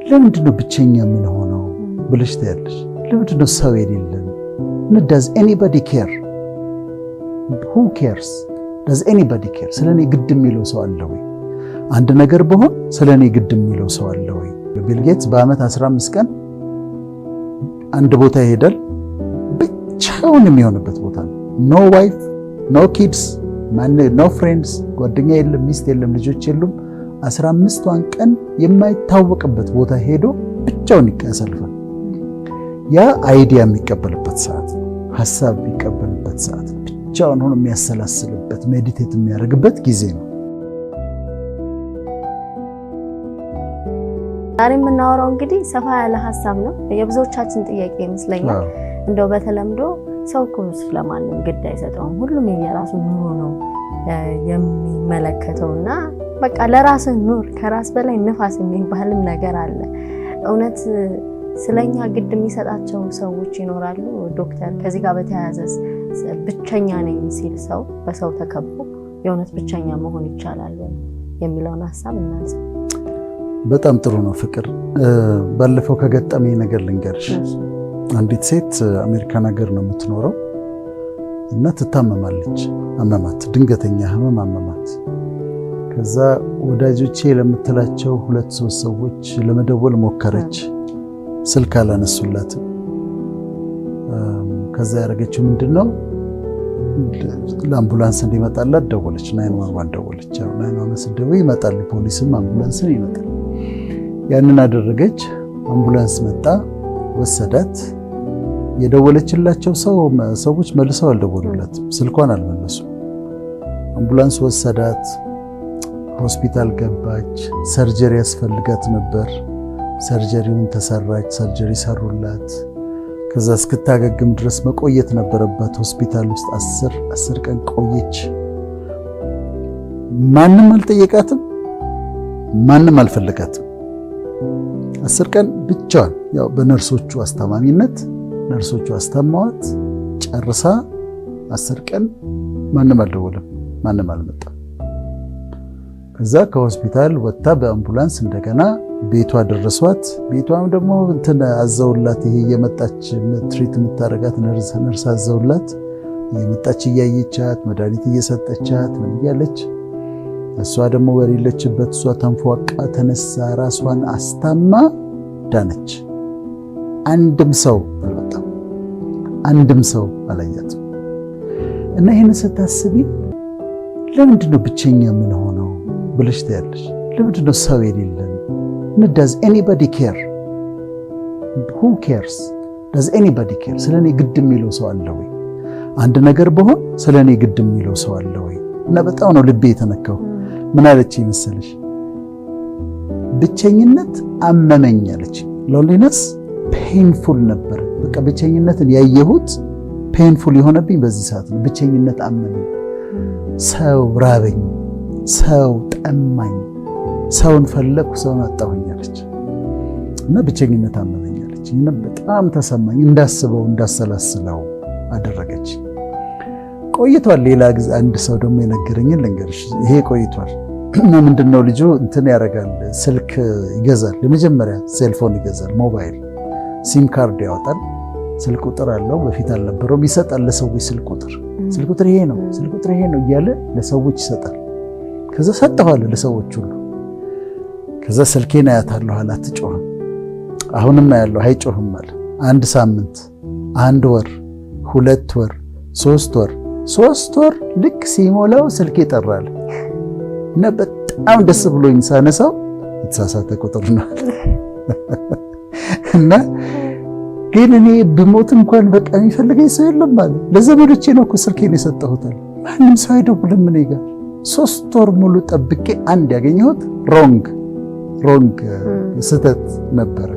ለምንድነው ብቸኛ ምን ሆነው ብለሽ ታያለሽ? ለምንድነው ሰው የሌለን? does anybody care? who cares? does anybody care? ስለኔ ግድ የሚለው ሰው አለ ወይ? አንድ ነገር በሆን ስለኔ ግድ የሚለው ሰው አለ ወይ? ቢል ጌትስ በአመት 15 ቀን አንድ ቦታ ይሄዳል። ብቻውን የሚሆንበት ቦታ ነው። no wife, no kids, no friends፣ ጓደኛ የለም፣ ሚስት የለም፣ ልጆች የሉም። 15ዋን ቀን የማይታወቅበት ቦታ ሄዶ ብቻውን ያሳልፋል። ያ አይዲያ የሚቀበልበት ሰዓት ነው። ሐሳብ የሚቀበልበት ሰዓት ነው። ብቻውን ሆኖ የሚያሰላስልበት ሜዲቴት የሚያደርግበት ጊዜ ነው። ዛሬ የምናወራው እንግዲህ ሰፋ ያለ ሐሳብ ነው። የብዙዎቻችን ጥያቄ ይመስለኛል። እንደው በተለምዶ ሰው እኮ ስለማንም ግድ አይሰጠውም፣ ሁሉም የራሱ ኑሮ ነው የሚመለከተውና በቃ ለራስህ ኑር፣ ከራስ በላይ ንፋስ የሚባልም ነገር አለ። እውነት ስለኛ ግድ የሚሰጣቸው ሰዎች ይኖራሉ? ዶክተር ከዚህ ጋር በተያያዘ ብቸኛ ነኝ ሲል ሰው በሰው ተከቦ የእውነት ብቸኛ መሆን ይቻላል የሚለውን ሐሳብ እናንሳ። በጣም ጥሩ ነው ፍቅር። ባለፈው ከገጠመኝ ነገር ልንገርሽ። አንዲት ሴት አሜሪካን ሀገር ነው የምትኖረው እና ትታመማለች። አመማት፣ ድንገተኛ ህመም አመማት። ከዛ ወዳጆቼ ለምትላቸው 2-3 ሰዎች ለመደወል ሞከረች። ስልክ አላነሱላትም። ከዛ ያደረገችው ምንድነው? ለአምቡላንስ እንዲመጣላት ደወለች። 911 ደወለች። 911 ስትደውል ይመጣል፣ ፖሊስም አምቡላንስም ይመጣል። ያንን አደረገች። አምቡላንስ መጣ፣ ወሰዳት። የደወለችላቸው ሰዎች መልሰው አልደወሉላትም፣ ስልኳን አልመለሱም። አምቡላንስ ወሰዳት፣ ሆስፒታል ገባች። ሰርጀሪ ያስፈልጋት ነበር። ሰርጀሪውን ተሰራች፣ ሰርጀሪ ሰሩላት። ከዛ እስክታገግም ድረስ መቆየት ነበረባት ሆስፒታል ውስጥ። 10 ቀን ቆየች። ማንም አልጠየቃትም፣ ማንም አልፈለጋትም። 10 ቀን ብቻዋን፣ ያው በነርሶቹ አስተማሚነት ነርሶቹ አስተማዋት። ጨርሳ 10 ቀን ማንም አልደወለም፣ ማንም አልመጣም። ከዛ ከሆስፒታል ወጣ በአምቡላንስ እንደገና ቤቷ ደረሷት። ቤቷም ደግሞ እንትን አዘውላት፣ ይሄ የመጣች ትሪት የምታረጋት ነርስ አዘውላት፣ የመጣች እያየቻት መድኃኒት እየሰጠቻት ምን እያለች፣ እሷ ደግሞ በሌለችበት እሷ ተንፏቃ ተነሳ፣ ራሷን አስታማ ዳነች። አንድም ሰው አልመጣም፣ አንድም ሰው አላያትም። እና ይሄን ስታስቢ ለምንድነው ብቸኛ ምን ሆነው ብለሽ ታያለሽ? ለምንድነው ሰው የሌለን? does anybody care? who cares? does anybody care? ስለኔ ግድ የሚለው ሰው አለ ወይ? አንድ ነገር በሆን ስለኔ ግድ የሚለው ሰው አለ ወይ? እና በጣም ነው ልቤ የተነካው። ምን አለች መሰለሽ? ብቸኝነት አመመኝ አለች። loneliness painful ነበር። በቃ ብቸኝነትን ያየሁት painful የሆነብኝ በዚህ ሰዓት ነው። ብቸኝነት አመመኝ፣ ሰው ራበኝ፣ ሰው ጠማኝ፣ ሰውን ፈለኩ፣ ሰውን አጣሁኝ አለች። እና ብቸኝነት አመመኝ አለች። እና በጣም ተሰማኝ፣ እንዳስበው እንዳሰላስለው አደረገች። ቆይቷል። ሌላ ጊዜ አንድ ሰው ደግሞ የነገረኝን ልንገርሽ። ይሄ ቆይቷል። እና ምንድነው ልጁ እንትን ያደርጋል፣ ስልክ ይገዛል። የመጀመሪያ ሴልፎን ይገዛል፣ ሞባይል ሲም ካርድ ያወጣል። ስልክ ቁጥር አለው፣ በፊት አልነበረውም። ይሰጣል ለሰዎች ስልክ ቁጥር ይሄ ነው፣ ስልክ ቁጥር ይሄ ነው እያለ ለሰዎች ይሰጣል። ከዛ ሰጠዋል ለሰዎች ሁሉ። ከዛ ስልኬን አያታለሁ አለ፣ አትጮህም። አሁንም አያለሁ፣ አይጮህም አለ። 1 ሳምንት፣ 1 ወር፣ 2 ወር፣ 3 ወር፣ 3 ወር ልክ ሲሞላው ስልኬ ጠራል። እና በጣም ደስ ብሎኝ ሳነሳው የተሳሳተ ቁጥር ነው። እና ግን እኔ ብሞት እንኳን በቃ የሚፈልገኝ ሰው የለም ማለት ለዘመዶቼ ነው እኮ ስልኬን የሰጠሁት። ማንም ሰው አይደውልም እኔ ጋር። 3 ወር ሙሉ ጠብቄ አንድ ያገኘሁት ሮንግ ስህተት ነበረ።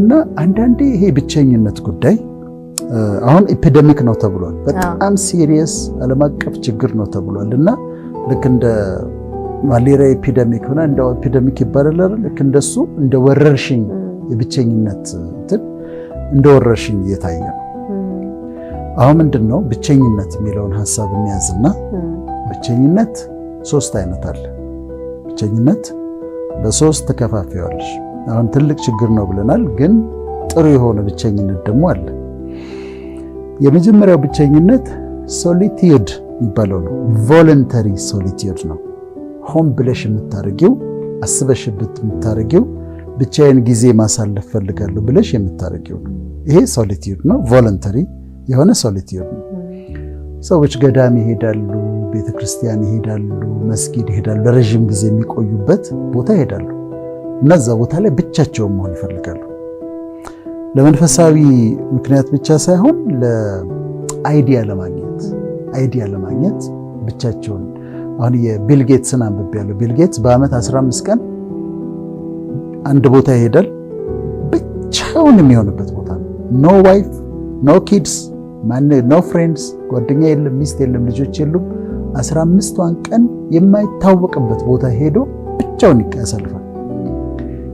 እና አንዳንዴ ይሄ ብቸኝነት ጉዳይ አሁን ኤፒደሚክ ነው ተብሏል። በጣም ሲሪየስ ዓለም አቀፍ ችግር ነው ተብሏል። እና ልክ እንደ ማሌሪያ ኤፒደሚክ ሆነ እንደ ኤፒደሚክ ይባላል አይደል? ልክ እንደሱ እንደ ወረርሽኝ የብቸኝነት እንትን እንደ ወረርሽኝ እየታየ ነው። አሁን ምንድነው ብቸኝነት የሚለውን ሐሳብ እንያዝና ብቸኝነት 3 አይነት አለ። ብቸኝነት በ3 ተከፋፍያለሽ። አሁን ትልቅ ችግር ነው ብለናል፣ ግን ጥሩ የሆነ ብቸኝነት ደግሞ አለ። የመጀመሪያው ብቸኝነት ሶሊቲዩድ የሚባለው ነው። ቮለንተሪ ሶሊቲዩድ ነው። ሆን ብለሽ የምታደርጊው አስበሽበት የምታደርጊው ብቻዬን ጊዜ ማሳለፍ ፈልጋለሁ ብለሽ የምታደርጊው ነው። ይሄ ሶሊቲዩድ ነው። ቮለንተሪ የሆነ ሶሊቲዩድ ነው። ሰዎች ገዳም ይሄዳሉ፣ ቤተክርስቲያን ይሄዳሉ፣ መስጊድ ይሄዳሉ፣ ለረጅም ጊዜ የሚቆዩበት ቦታ ይሄዳሉ። እነዛ ቦታ ላይ ብቻቸውን መሆን ይፈልጋሉ። ለመንፈሳዊ ምክንያት ብቻ ሳይሆን ለአይዲያ ለማግኘት ብቻቸውን። አሁን የቢል ጌትስን አንብቤያለሁ። ቢል ጌትስ በአመት 15 ቀን አንድ ቦታ ይሄዳል። ብቻውን የሚሆንበት ቦታ ነው። ኖ ዋይፍ፣ ኖ ኪድስ፣ ኖ ፍሬንድስ፣ ጓደኛ የለም፣ ሚስት የለም፣ ልጆች የሉም። 15ቷን ቀን የማይታወቅበት ቦታ ሄዶ ብቻውን ያሳልፋል።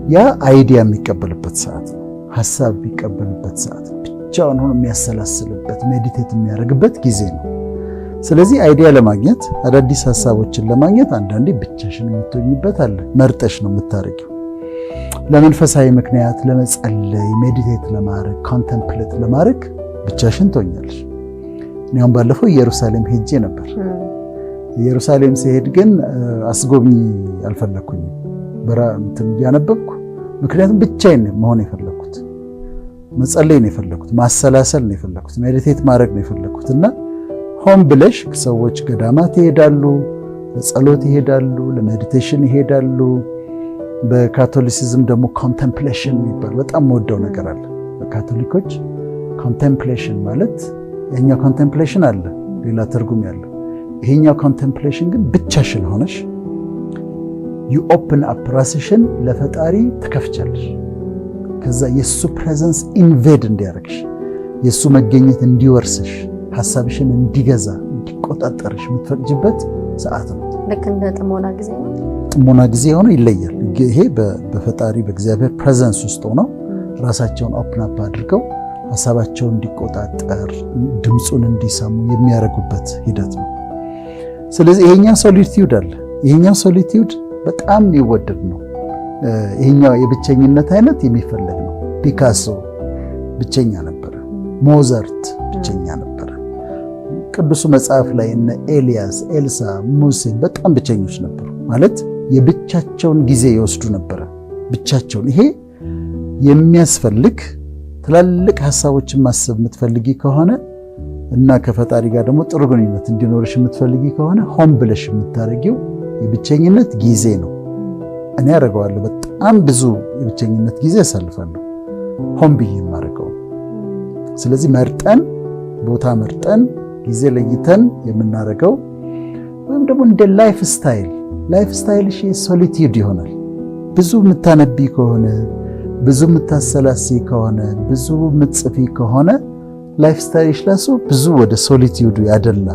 ያ አይዲያ የሚቀበልበት ሰዓት ነው። ሐሳብ የሚቀበልበት ሰዓት፣ ብቻውን ሆኖ የሚያሰላስልበት ሜዲቴት የሚያደርግበት ጊዜ ነው። ስለዚህ አይዲያ ለማግኘት አዳዲስ ሐሳቦችን ለማግኘት አንዳንዴ ብቻሽን የምትሆኝበት አለ። መርጠሽ ነው የምታደርጊው። ለመንፈሳዊ ምክንያት ለመጸለይ፣ ሜዲቴት ለማድረግ፣ ኮንተምፕሌት ለማድረግ ብቻሽን ትሆኛለሽ። እኔም ባለፈው ኢየሩሳሌም ሄጄ ነበር። ኢየሩሳሌም ሲሄድ ግን አስጎብኚ አልፈለኩኝም። ያነበብኩ ምክንያቱም ብቻዬን መሆን የፈለኩት፣ መጸለይ ነው የፈለኩት፣ ማሰላሰል ነው የፈለኩት፣ ሜዲቴት ማድረግ ነው የፈለኩት እና ሆን ብለሽ ሰዎች ገዳማት ይሄዳሉ፣ ለጸሎት ይሄዳሉ፣ ለሜዲቴሽን ይሄዳሉ። በካቶሊሲዝም ደግሞ ኮንተምፕሌሽን የሚባል በጣም ወደው ነገር አለ። በካቶሊኮች ኮንተምፕሌሽን ማለት የኛው ኮንተምፕሌሽን አለ ሌላ ትርጉም ያለው፣ ይሄኛው ኮንተምፕሌሽን ግን ብቻሽን ሆነሽ ዩ ኦፕን አፕ ራስሽን ለፈጣሪ ትከፍቻለሽ። ከዛ የሱ ፕሬዘንስ ኢንቬድ እንዲያደርግሽ፣ የሱ መገኘት እንዲወርስሽ፣ ሐሳብሽን እንዲገዛ እንዲቆጣጠርሽ የምትፈቅጅበት ሰዓት ነው። ልክ እንደ ጥሞና ጊዜ ነው። ጥሞና ጊዜ ሆኖ ይለያል። ይሄ በፈጣሪ በእግዚአብሔር ፕሬዘንስ ውስጥ ሆነው ራሳቸውን ኦፕን አፕ አድርገው ሐሳባቸውን እንዲቆጣጠር ድምፁን እንዲሰሙ የሚያደርጉበት ሂደት ነው። ስለዚህ ይሄኛው ሶሊቲዩድ አለ። ይሄኛው ሶሊቲዩድ በጣም የሚወደድ ነው። ይሄኛው የብቸኝነት አይነት የሚፈለግ ነው። ፒካሶ ብቸኛ ነበረ። ሞዛርት ብቸኛ ነበረ። ቅዱሱ መጽሐፍ ላይ እነ ኤልያስ፣ ኤልሳ፣ ሙሴ በጣም ብቸኞች ነበሩ። ማለት የብቻቸውን ጊዜ ይወስዱ ነበረ። ብቻቸውን። ይሄ የሚያስፈልግ ትላልቅ ሐሳቦችን ማሰብ የምትፈልጊ ከሆነ እና ከፈጣሪ ጋር ደግሞ ጥሩ ግንኙነት እንዲኖርሽ የምትፈልጊ ከሆነ ሆን ብለሽ የምታደርጊው የብቸኝነት ጊዜ ነው። እኔ አደርገዋለሁ። በጣም ብዙ የብቸኝነት ጊዜ ያሳልፋለሁ ሆን ብዬ የማደርገው። ስለዚህ መርጠን ቦታ መርጠን ጊዜ ለይተን የምናደርገው ወይም ደግሞ እንደ ላይፍ ስታይልሽ ሶሊቲዩድ ይሆናል። ብዙ የምታነቢ ከሆነ ብዙ የምታሰላሲ ከሆነ ብዙ የምትጽፊ ከሆነ ላይፍ ስታይልሽ ላሱ ብዙ ወደ ሶሊቲዩዱ ያደላ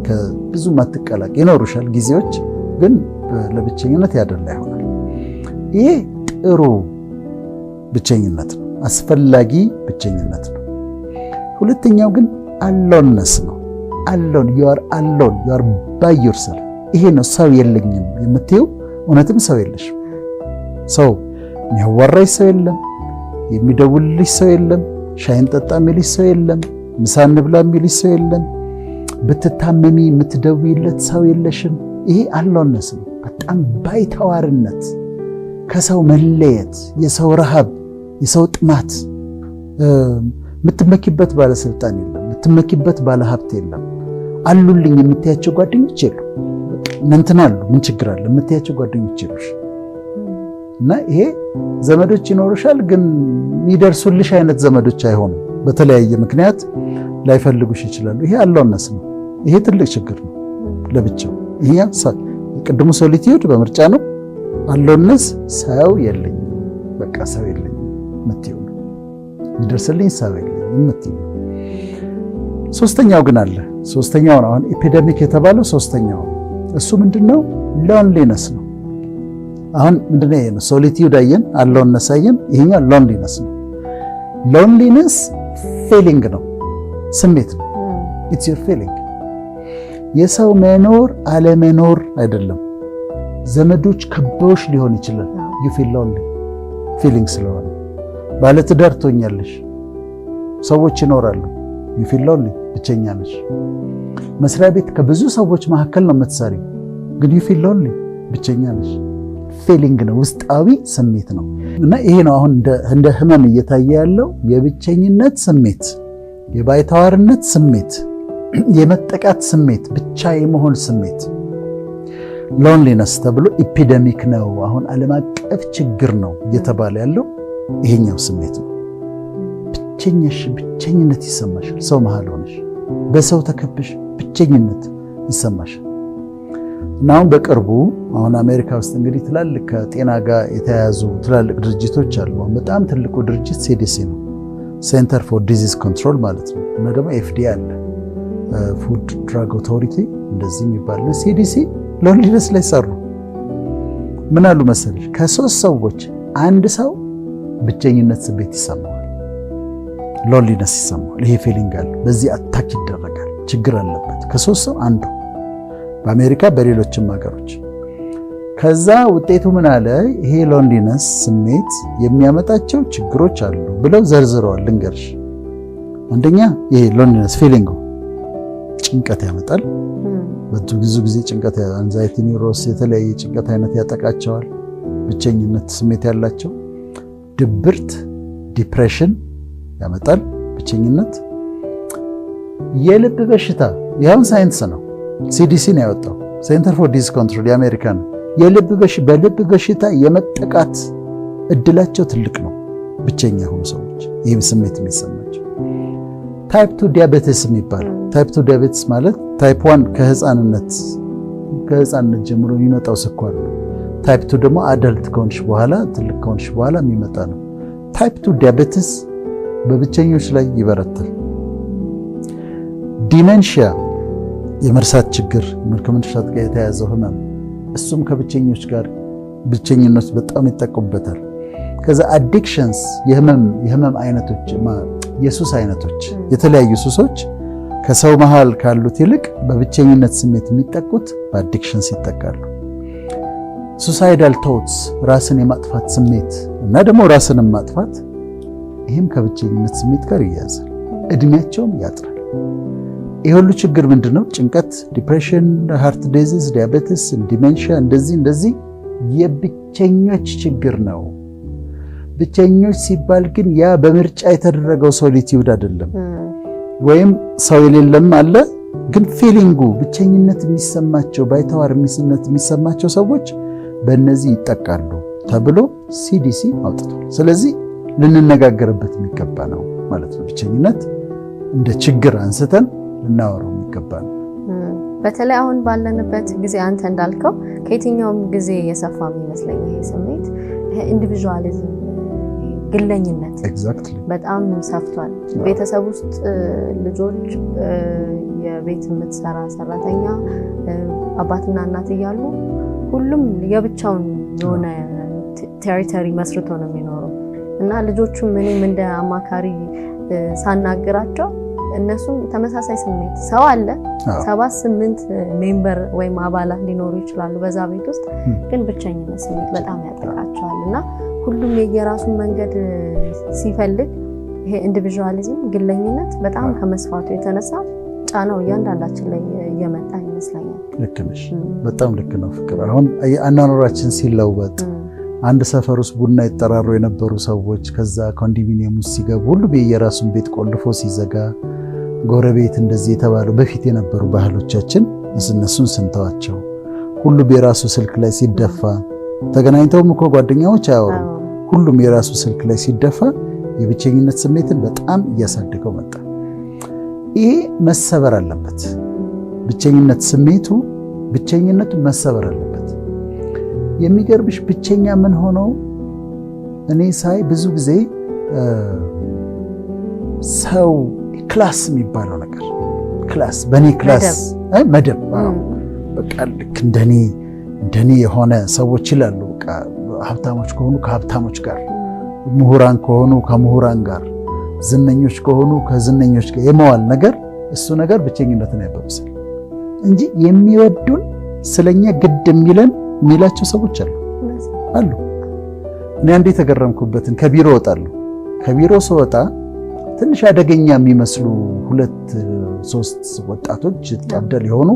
ከብዙ ማትቀላቅ ይኖሩሻል ጊዜዎች፣ ግን ለብቸኝነት ያደላ ይሆናል። ይሄ ጥሩ ብቸኝነት ነው፣ አስፈላጊ ብቸኝነት ነው። ሁለተኛው ግን አሎንነስ ነው። አሎን you are by yourself። ይሄ ነው ሰው የለኝም የምትይው። እውነትም ሰው የለሽም። ሰው የሚያዋራሽ ሰው የለም፣ የሚደውልልሽ ሰው የለም፣ ሻይን ጠጣ የሚልሽ ሰው የለም፣ ምሳ እንብላ የሚልሽ ሰው የለም፣ ብትታመሚ የምትደውይለት ሰው የለሽም። ይሄ አሎንነስ ነው። በጣም ባይተዋርነት፣ ከሰው መለየት፣ የሰው ረሃብ፣ የሰው ጥማት። የምትመኪበት ባለስልጣን የለም፣ የምትመኪበት ባለሀብት የለም። አሉልኝ የምትያቸው ጓደኞች የሉ። እንትን አሉ ምን ችግር አለ የምትያቸው ጓደኞች የሉሽ። እና ይሄ ዘመዶች ይኖሩሻል፣ ግን የሚደርሱልሽ አይነት ዘመዶች አይሆኑም። በተለያየ ምክንያት ላይፈልጉሽ ይችላሉ። ይሄ አሎንነስ ነው። ይሄ ትልቅ ችግር ነው ለብቻው። ይሄ የቅድሙ ሶሊቲዩድ በምርጫ ነው። አሎንነስ ሰው የለኝም፣ በቃ ሰው የለኝም የምትይው ነው። የሚደርስልኝ ሰው የለኝም የምትይው። ሶስተኛው ግን አለ። ሶስተኛው ነው አሁን ኤፒደሚክ የተባለው ሶስተኛው። እሱ ምንድነው? ሎንሊነስ ነው። አሁን ምንድነው? ይሄ ነው ሶሊቲዩድ አየን፣ አሎንነስ አየን። ይሄኛው ሎንሊነስ ነው። ሎንሊነስ ፊሊንግ ነው፣ ስሜት ነው። ኢትስ ዩር ፊሊንግ። የሰው መኖር አለመኖር አይደለም። ዘመዶች ከበውሽ ሊሆን ይችላል። ዩ ፊል ሎንሊ። ፊሊንግ ስለሆነ ባለትዳር ትሆኛለሽ፣ ሰዎች ይኖራሉ። you feel lonely ብቸኛ ነሽ። መስሪያ ቤት ከብዙ ሰዎች መካከል ነው የምትሰሪው፣ ግን you feel lonely ብቸኛ ነሽ። ፊሊንግ ነው፣ ውስጣዊ ስሜት ነው። እና ይሄ ነው አሁን እንደ ህመም እየታየ ያለው የብቸኝነት ስሜት፣ የባይተዋርነት ስሜት፣ የመጠቃት ስሜት፣ ብቻ የመሆን ስሜት ሎንሊነስ ተብሎ ኢፒደሚክ ነው። አሁን ዓለም አቀፍ ችግር ነው እየተባለ ያለው ይሄኛው ስሜት ነው። ብቸኝነት ይሰማሻል። ሰው መሃል ሆነሽ በሰው ተከበሽ ብቸኝነት ይሰማሻል። እና አሁን በቅርቡ አሁን አሜሪካ ውስጥ እንግዲህ ትላልቅ ከጤና ጋር የተያያዙ ትላልቅ ድርጅቶች አሉ። በጣም ትልቁ ድርጅት ሲዲሲ ነው፣ ሴንተር ፎር ዲዚዝ ኮንትሮል ማለት ነው። እና ደግሞ ኤፍዲኤ አለ፣ ፉድ ድራግ ኦቶሪቲ እንደዚህ የሚባል ነው። ሲዲሲ ሎንሊነስ ላይ ሰሩ። ምን አሉ መሰለሽ? ከ3 ሰዎች አንድ ሰው ብቸኝነት ስሜት ይሰማዋል፣ ሎንሊነስ ይሰማዋል። ይሄ ፊሊንግ አለ፣ በዚህ አታክ ይደረጋል፣ ችግር አለበት። ከ3 ሰው አንዱ በአሜሪካ በሌሎችም ሀገሮች። ከዛ ውጤቱ ምን አለ? ይሄ ሎንሊነስ ስሜት የሚያመጣቸው ችግሮች አሉ ብለው ዘርዝረዋል። ልንገርሽ። አንደኛ ይሄ ሎንሊነስ ፊሊንግ ጭንቀት ያመጣል። ብዙ ጊዜ ጭንቀት፣ አንዛይቲ ኒውሮስ፣ የተለያየ ጭንቀት አይነት ያጠቃቸዋል ብቸኝነት ስሜት ያላቸው። ድብርት ዲፕሬሽን ያመጣል ብቸኝነት። የልብ በሽታ ያውን ሳይንስ ነው፣ ሲዲሲ ነው ያወጣው፣ ሴንተር ፎር ዲዚዝ ኮንትሮል የአሜሪካ ነው። በልብ በሽታ የመጠቃት እድላቸው ትልቅ ነው ብቸኛ የሆኑ ሰዎች፣ ይህም ስሜት የሚሰማቸው። ታይፕ 2 ዲያቤቲስ የሚባለው፣ ታይፕ 2 ዲያቤቲስ ማለት ታይፕ 1 ከህፃንነት ጀምሮ የሚመጣው ስኳር ነው። ታይፕ 2 ደግሞ አዳልት ከሆንሽ በኋላ ትልቅ ከሆንሽ በኋላ የሚመጣ ነው። ታይፕ 2 ዲያቤቲስ በብቸኞች ላይ ይበረታል። ዲሜንሺያ የመርሳት ችግር፣ ከመርሳት ጋር የተያያዘው ህመም፣ እሱም ከብቸኞች ጋር ብቸኝነት በጣም ይጠቁበታል። ከዛ አዲክሽንስ የህመም አይነቶች፣ የሱስ አይነቶች፣ የተለያዩ ሱሶች ከሰው መሃል ካሉት ይልቅ በብቸኝነት ስሜት የሚጠቁት በአዲክሽንስ ይጠቃሉ። ሱሳይዳል ቶትስ ራስን የማጥፋት ስሜት እና ደግሞ ራስንም ማጥፋት፣ ይህም ከብቸኝነት ስሜት ጋር ይያያዛል። እድሜያቸውም ያጥራል። ይህ ሁሉ ችግር ምንድነው? ጭንቀት፣ ዲፕሬሽን፣ ሃርት ዲዚዝ፣ ዲያቤቲስ፣ ዲሜንሺያ እንደዚህ የብቸኞች ችግር ነው። ብቸኞች ሲባል ግን ያ በምርጫ የተደረገው ሶሊቲዩድ አይደለም፣ ወይም ሰው የሌለም አለ። ግን ፊሊንጉ ብቸኝነት የሚሰማቸው ባይተዋርነት የሚሰማቸው ሰዎች በእነዚህ ይጠቃሉ ተብሎ ሲዲሲ አውጥቷል። ስለዚህ ልንነጋገርበት የሚገባ ነው ማለት ነው። ብቸኝነት እንደ ችግር አንስተን ልናወራው የሚገባ ነው። በተለይ አሁን ባለንበት ጊዜ አንተ እንዳልከው ከየትኛውም ጊዜ የሰፋ የሚመስለኝ ይሄ ስሜት፣ ይሄ ኢንዲቪዥዋሊዝም፣ ግለኝነት በጣም ሰፍቷል። ቤተሰብ ውስጥ ልጆች፣ የቤት የምትሰራ ሰራተኛ፣ አባትና እናት እያሉ ሁሉም የብቻውን የሆነ ቴሪቶሪ መስርቶ ነው የሚኖረው እና ልጆቹም ምንም እንደ አማካሪ ሳናግራቸው እነሱም ተመሳሳይ ስሜት፣ ሰው አለ 7-8 ሜምበር ወይም አባላት ሊኖሩ ይችላሉ በዛ ቤት ውስጥ፣ ግን ብቸኝነት ስሜት በጣም ያጠቃቸዋል እና ሁሉም የየራሱን መንገድ ሲፈልግ ይሄ ኢንዲቪዥዋሊዝም፣ ግለኝነት በጣም ከመስፋቱ የተነሳ ጫናው እያንዳንዳችን ላይ እየመጣ ይመስለኛል። ልክ ነሽ፣ በጣም ልክ ነው ፍቅር። አሁን አኗኗራችን ሲለወጥ አንድ ሰፈር ውስጥ ቡና ይጠራሩ የነበሩ ሰዎች ከዛ ኮንዶሚኒየም ውስጥ ሲገቡ ሁሉ የየራሱን ቤት ቆልፎ ሲዘጋ፣ ጎረቤት እንደዚህ የተባለው በፊት የነበሩ ባህሎቻችን እነሱን ስንተዋቸው፣ ሁሉም የራሱ ስልክ ላይ ሲደፋ፣ ተገናኝተውም እኮ ጓደኛዎች አያወሩም፣ ሁሉም የራሱ ስልክ ላይ ሲደፋ የብቸኝነት ስሜትን በጣም እያሳደገው መጣ። ይሄ መሰበር አለበት። ብቸኝነቱ መሰበር አለበት። የሚገርምሽ ብቸኛ ምን ሆነው እኔ ሳይ ብዙ ጊዜ ሰው ክላስ የሚባለው ነገር በእኔ ክላስ መደብ በቃ ልክ እንደኔ የሆነ ሰዎች ይላሉ። በቃ ሀብታሞች ከሆኑ ከሀብታሞች ጋር፣ ምሁራን ከሆኑ ከምሁራን ጋር፣ ዝነኞች ከሆኑ ከዝነኞች ጋር የመዋል ነገር፣ እሱ ነገር ብቸኝነትን ያባብሳል እንጂ የሚወዱን ስለኛ ግድ የሚላቸው ሰዎች አሉ። እኔ አንዴ የተገረምኩበትን ከቢሮ እወጣለሁ። ከቢሮ ስወጣ ትንሽ አደገኛ የሚመስሉ 2-3 ወጣቶች ጠብደል የሆኑ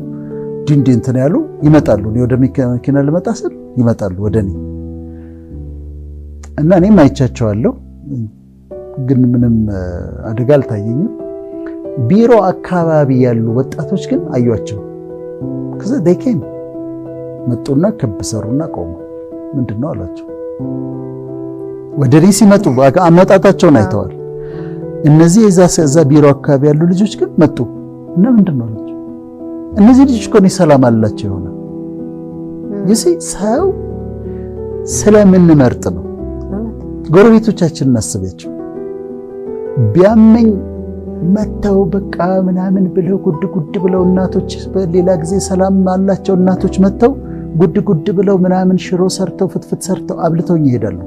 ድንድ እንትን ያሉ ይመጣሉ። እኔ ወደ መኪና ልመጣ ስል ይመጣሉ ወደኔ እና እኔም አይቻቸዋለሁ፣ ግን ምንም አደጋ አልታየኝም። ቢሮ አካባቢ ያሉ ወጣቶች ግን አዩአቸው። ከዛ ደከም መጡና ክብ ሰሩና ቆሙ። ምንድነው አላቸው። ወደኔ ሲመጡ አመጣጣቸውን አይተዋል። እነዚህ እዛ ቢሮ አካባቢ ያሉ ልጆች ግን መጡ እና ምንድነው አላቸው። እነዚህ ልጆች እኮ ነው ሰላም አላቸው የሆነ ሰው ስለምንመርጥ ነው። ጎረቤቶቻችንን እናስባቸው። ቢያመኝ መተው በቃ ምናምን ብለው ጉድ ብለው እናቶች በሌላ ጊዜ ሰላም አላቸው እናቶች መተው ጉድ ብለው ምናምን ሽሮ ሰርተው ፍትፍት ሰርተው አብልተውኝ ይሄዳሉ።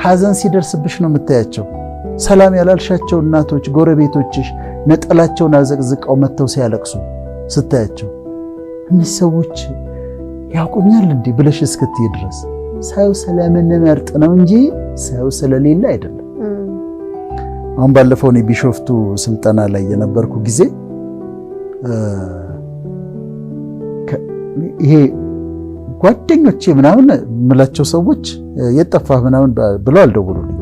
ሐዘን ሲደርስብሽ ነው የምታያቸው። ሰላም ያላልሻቸው እናቶች ጎረቤቶችሽ ነጠላቸውን አዘቅዝቀው መተው ሲያለቅሱ ስታያቸው እነዚህ ሰዎች ያውቁኛል እንዴ ብለሽ እስክትይ ድረስ ሰው ስለምንመርጥ ነው እንጂ ሰው ስለሌለ አይደለም። አሁን ባለፈው እኔ ቢሾፍቱ ስልጠና ላይ የነበርኩ ጊዜ ይሄ ጓደኞቼ ምናምን የምላቸው ሰዎች የጠፋህ ምናምን ብለው አልደውሉልኝ።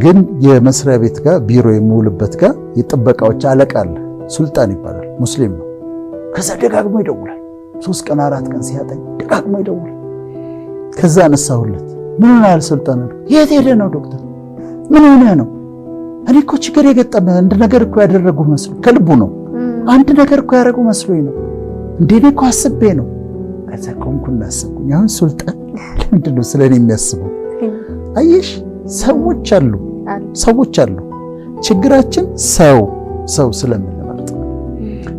ግን የመስሪያ ቤት ጋር ቢሮ የምውልበት ጋር የጥበቃዎች አለቃ አለ፣ ሱልጣን ይባላል፣ ሙስሊም ነው። ከዛ ደጋግሞ ይደውላል። 3 ቀን 4 ቀን ሲያጠኝ ደጋግሞ ይደውላል። ከዛ አነሳሁለት። ምን ሆነሃል ሱልጣን? የት ሄደ ነው ዶክተር? ምን ሆነ ነው? እኔ እኮ ችግር የገጠመ አንድ ነገር እኮ ያደረጉ መስሎ ከልቡ ነው። አንድ ነገር እኮ ያደረጉ መስሎኝ ነው እንዴ እኔ እኮ አስቤ ነው። ከዛ ቆምኩና አሰብኩኝ። አሁን ሱልጣን ለምንድን ነው ስለኔ የሚያስበው? አየሽ ሰዎች አሉ። ችግራችን ሰው ስለምንመርጥ።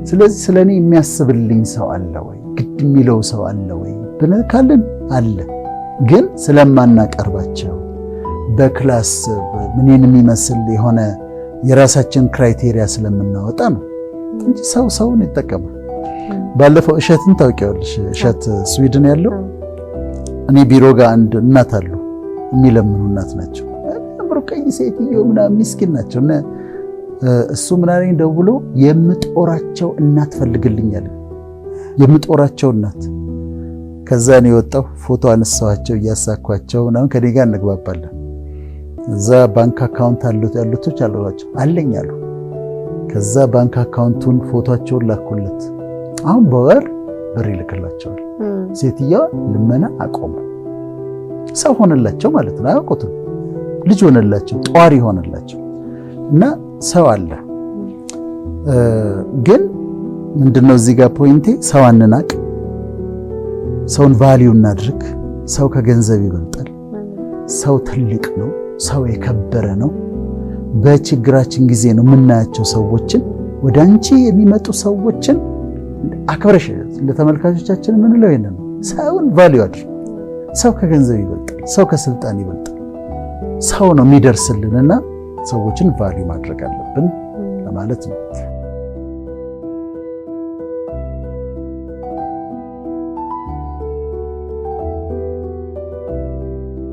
ስለዚህ ስለኔ የሚያስብልኝ ሰው አለ ወይ ግድ የሚለው ሰው አለ ወይ ብለን ካለን አለ። ግን ስለማናቀርባቸው በክላስ ምንን የሚመስል የሆነ የራሳችን ክራይቴሪያ ስለምናወጣ ነው እንጂ ሰውን ይጠቀማል። ባለፈው እሸትን ታውቂዋለሽ? እሸት ስዊድን ያለው እኔ ቢሮ ጋር አንድ እናት አሉ የሚለምኑ እናት ናቸው። አምሮ ቀይ ሴትዮ ምናምን ምስኪን ናቸው። እና እሱ ምናምን ደውሎ የምጦራቸው እናት ፈልግልኛል፣ የምጦራቸው እናት። ከዛ ነው የወጣው ፎቶ አነሳዋቸው እያሳኳቸው ምናምን ከኔ ጋር እንግባባለን። እዛ ባንክ አካውንት ያሉቶች አሏቸው አለኝ አሉ። ከዛ ባንክ አካውንቱን ፎቶአቸውን ላኩለት። አሁን በወር ብር ይልክላቸዋል። ሴትዮዋ ልመና አቆሙ። ሰው ሆነላቸው ማለት ነው። አያውቁትም። ልጅ ሆነላቸው፣ ጧሪ ሆነላቸው። እና ሰው አለ። ግን ምንድነው እዚህ ጋር ፖይንቴ? ሰው አንናቅ፣ ሰውን ቫልዩ እናድርግ። ሰው ከገንዘብ ይበልጣል። ሰው ትልቅ ነው። ሰው የከበረ ነው። በችግራችን ጊዜ ነው የምናያቸው ሰዎችን። ወደ አንቺ የሚመጡ ሰዎችን አክብረሽ ለተመልካቾቻችን የምንለው ይሄንን ነው። ሰውን ቫልዩ አድርግ። ሰው ከገንዘብ ይበልጣል። ሰው ከስልጣን ይበልጣል። ሰው ነው የሚደርስልንና ሰዎችን ቫልዩ ማድረግ አለብን ለማለት ነው።